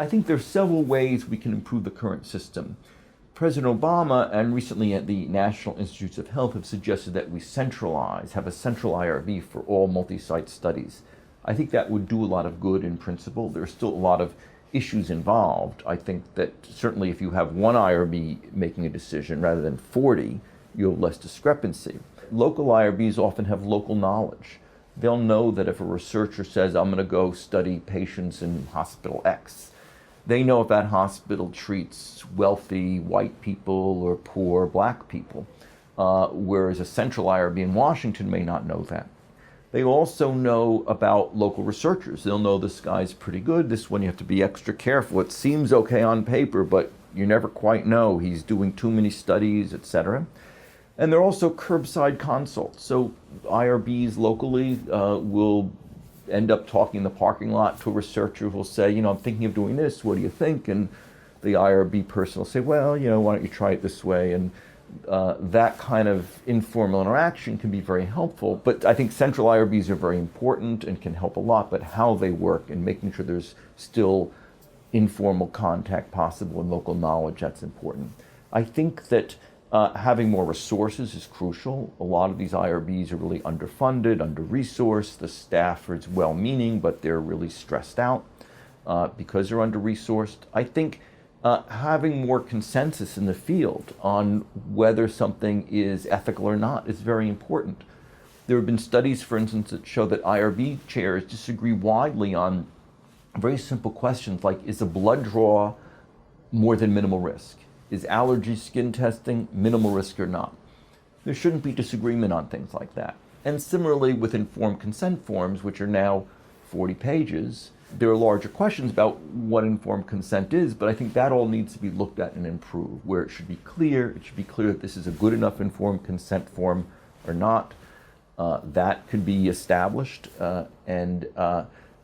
I think there are several ways we can improve the current system. President Obama and recently at the National Institutes of Health have suggested that we have a central IRB for all multi-site studies. I think that would do a lot of good in principle. There are still a lot of issues involved. I think that certainly if you have one IRB making a decision rather than 40, you have less discrepancy. Local IRBs often have local knowledge. They'll know that if a researcher says, I'm going to go study patients in hospital X, they know if that hospital treats wealthy white people or poor black people, whereas a central IRB in Washington may not know that. They also know about local researchers. They'll know this guy's pretty good. This one you have to be extra careful. It seems okay on paper, but you never quite know. He's doing too many studies, etc. And they're also curbside consults. So IRBs locally will end up talking in the parking lot to a researcher who will say, I'm thinking of doing this, what do you think? And the IRB person will say, well, why don't you try it this way? And that kind of informal interaction can be very helpful. But I think central IRBs are very important and can help a lot, but how they work and making sure there's still informal contact possible and local knowledge, that's important. I think that having more resources is crucial. A lot of these IRBs are really underfunded, under-resourced. The staff is well-meaning, but they're really stressed out because they're under-resourced. I think having more consensus in the field on whether something is ethical or not is very important. There have been studies, for instance, that show that IRB chairs disagree widely on very simple questions like, is a blood draw more than minimal risk? Is allergy skin testing minimal risk or not? There shouldn't be disagreement on things like that. And similarly with informed consent forms, which are now 40 pages, there are larger questions about what informed consent is, but I think that all needs to be looked at and improved, where it should be clear that this is a good enough informed consent form or not. That could be established, and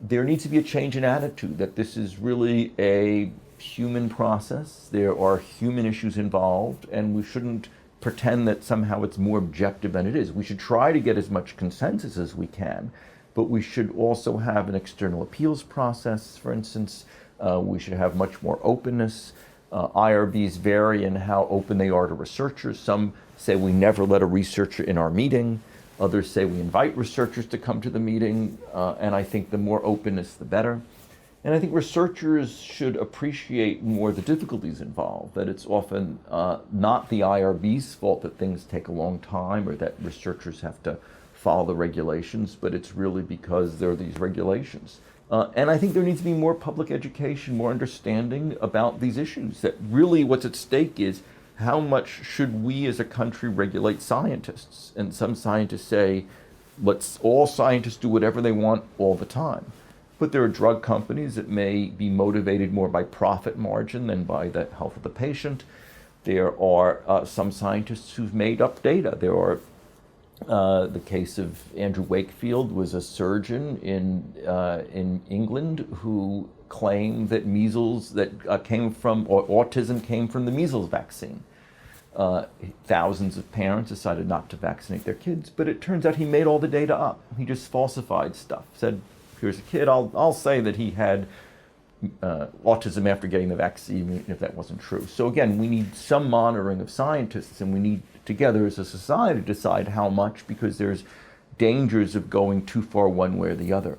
there needs to be a change in attitude, that this is really a human process. There are human issues involved, and we shouldn't pretend that somehow it's more objective than it is. We should try to get as much consensus as we can, but we should also have an external appeals process, for instance. We should have much more openness. IRBs vary in how open they are to researchers. Some say we never let a researcher in our meeting. Others say we invite researchers to come to the meeting, and I think the more openness, the better. And I think researchers should appreciate more the difficulties involved, that it's often not the IRB's fault that things take a long time or that researchers have to follow the regulations, but it's really because there are these regulations. And I think there needs to be more public education, more understanding about these issues, that really what's at stake is how much should we as a country regulate scientists? And some scientists say, let's all scientists do whatever they want all the time. But there are drug companies that may be motivated more by profit margin than by the health of the patient. There are some scientists who've made up data. There are the case of Andrew Wakefield was a surgeon in England who claimed that autism came from the measles vaccine. Thousands of parents decided not to vaccinate their kids, but it turns out he made all the data up. He just falsified stuff, said, here's a kid, I'll say that he had autism after getting the vaccine, even if that wasn't true. So again, we need some monitoring of scientists, and we need together as a society to decide how much, because there's dangers of going too far one way or the other.